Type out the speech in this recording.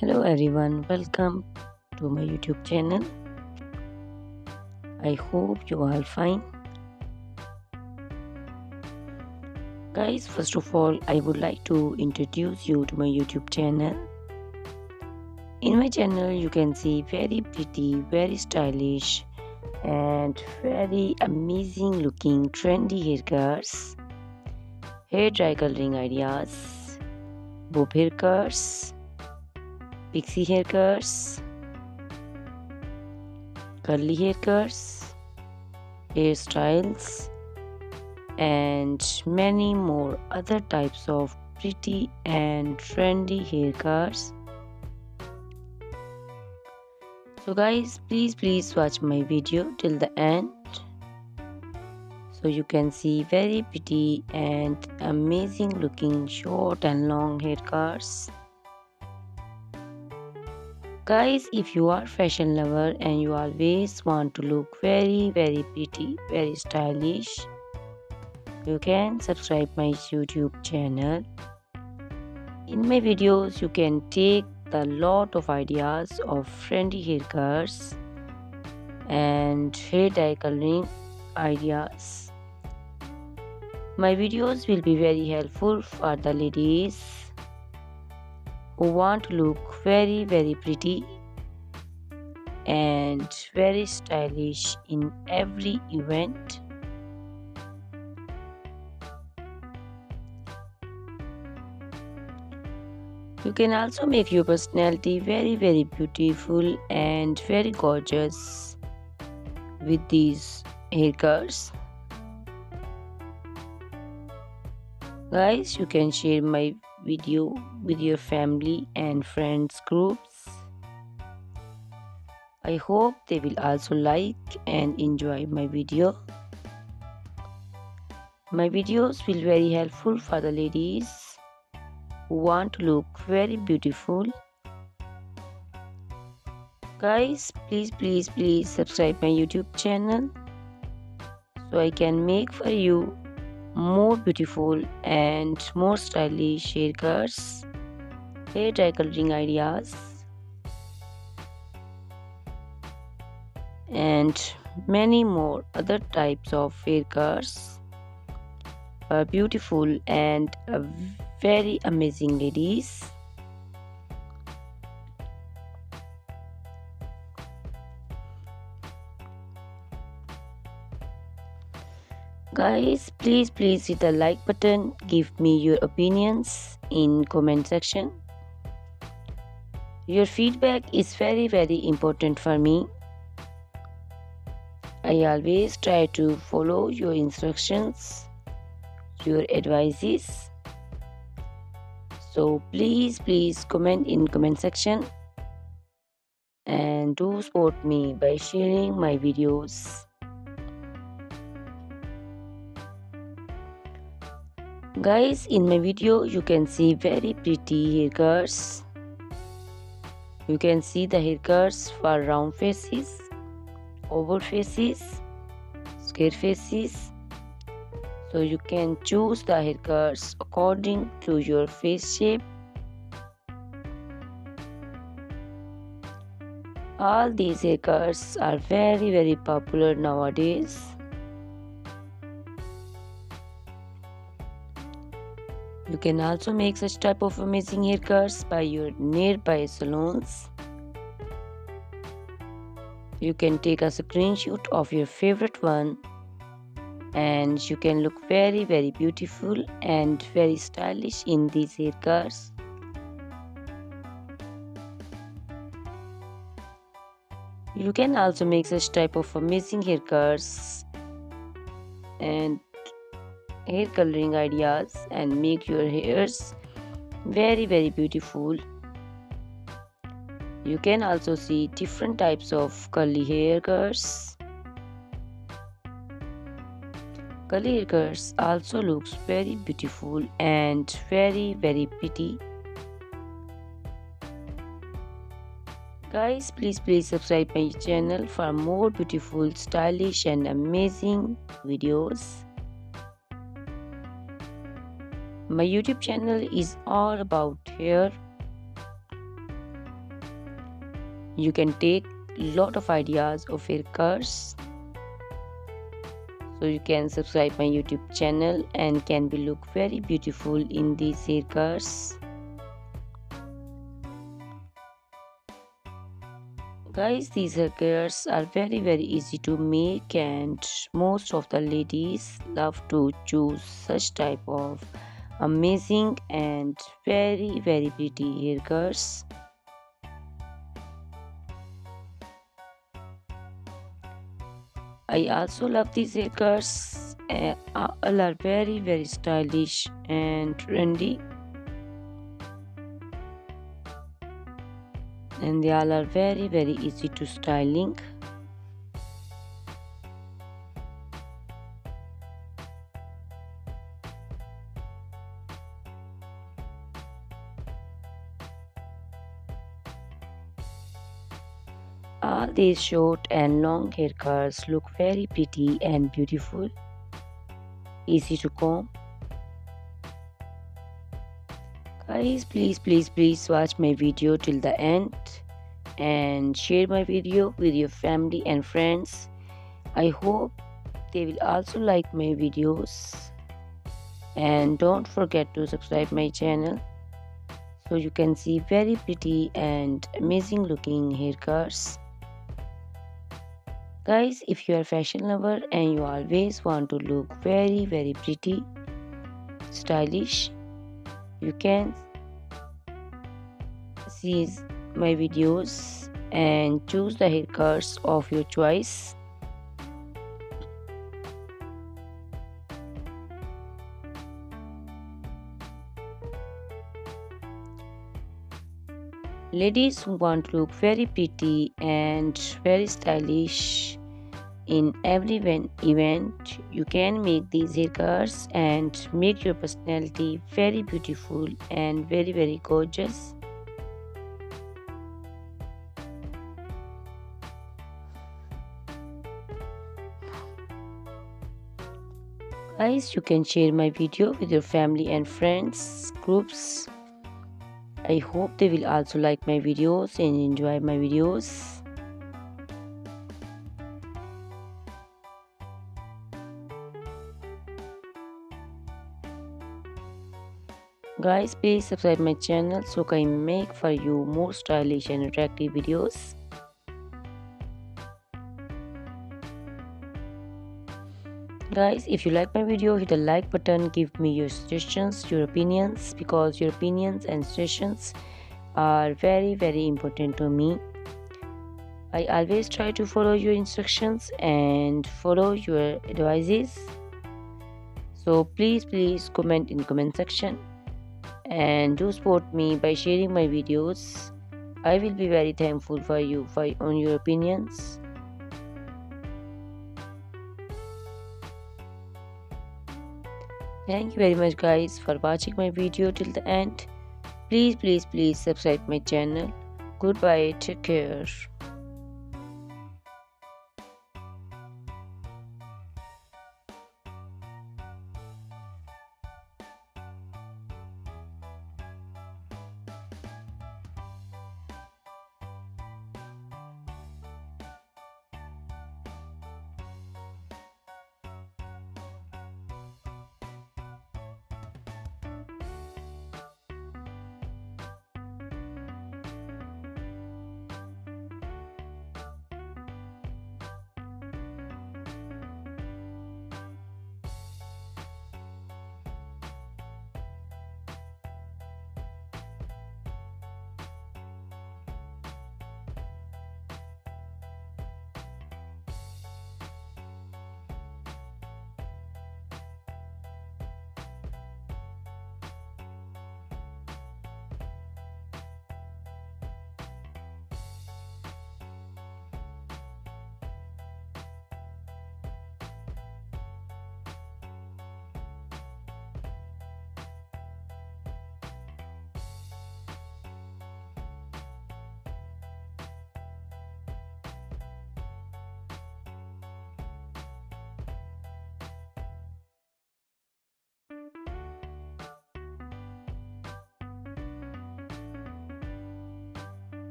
Hello everyone, welcome to my YouTube channel. I hope you are fine. Guys, first of all, I would like to introduce you to my YouTube channel. In my channel, you can see very pretty, very stylish, and very amazing looking trendy haircuts, hair dry coloring ideas, bob haircuts, pixie haircuts, curly haircuts, hairstyles, and many more other types of pretty and trendy haircuts. So guys, please watch my video till the end so you can see very pretty and amazing looking short and long haircuts. Guys, if you are fashion lover and you always want to look very pretty, very stylish, you can subscribe my YouTube channel. In my videos, you can take a lot of ideas of trendy haircuts and hair dye coloring ideas. My videos will be very helpful for the ladies who want to look very pretty and very stylish in every event. You can also make your personality very beautiful and very gorgeous with these haircuts. Guys, you can share my video with your family and friends groups. I hope they will also like and enjoy my video. My videos will be very helpful for the ladies who want to look very beautiful. Guys, please subscribe my YouTube channel so I can make for you more beautiful and more stylish haircuts, hair dye coloring ideas, and many more other types of haircuts for beautiful and very amazing ladies. Guys, please hit the like button. Give me your opinions in comment section. Your feedback is very important for me. I always try to follow your instructions, your advices. So please comment in comment section and do support me by sharing my videos. Guys, in my video you can see very pretty haircuts. You can see the haircuts for round faces, oval faces, square faces. So you can choose the haircuts according to your face shape. All these haircuts are very popular nowadays. You can also make such type of amazing haircuts by your nearby salons. You can take a screenshot of your favorite one and you can look very beautiful and very stylish in these haircuts. You can also make such type of amazing haircuts and hair coloring ideas and make your hairs very beautiful. You can also see different types of curly haircuts. Curly haircuts also looks very beautiful and very pretty. Guys, please subscribe my channel for more beautiful, stylish and amazing videos. My YouTube channel is all about hair. You can take lot of ideas of haircuts. So you can subscribe my YouTube channel and can be look very beautiful in these haircuts. Guys, these haircuts are very easy to make, and most of the ladies love to choose such type of amazing and very pretty haircuts. I also love these haircuts. All are very stylish and trendy, and they all are very easy to styling. All these short and long haircuts look very pretty and beautiful, easy to comb. Guys, please watch my video till the end and share my video with your family and friends. I hope they will also like my videos, and don't forget to subscribe my channel so you can see very pretty and amazing looking haircuts. Guys, if you are a fashion lover and you always want to look very pretty, stylish, you can see my videos and choose the haircuts of your choice. Ladies who want to look very pretty and very stylish in every event, you can make these haircuts and make your personality very beautiful and very gorgeous. Guys, you can share my video with your family and friends groups. I hope they will also like my videos and enjoy my videos. Guys, please subscribe my channel so I can make for you more stylish and attractive videos. Guys, if you like my video, hit the like button, give me your suggestions, your opinions, because your opinions and suggestions are very important to me. I always try to follow your instructions and follow your advices. So please comment in comment section and do support me by sharing my videos. I will be very thankful for you on your opinions. Thank you very much guys for watching my video till the end. Please subscribe my channel. Goodbye, take care.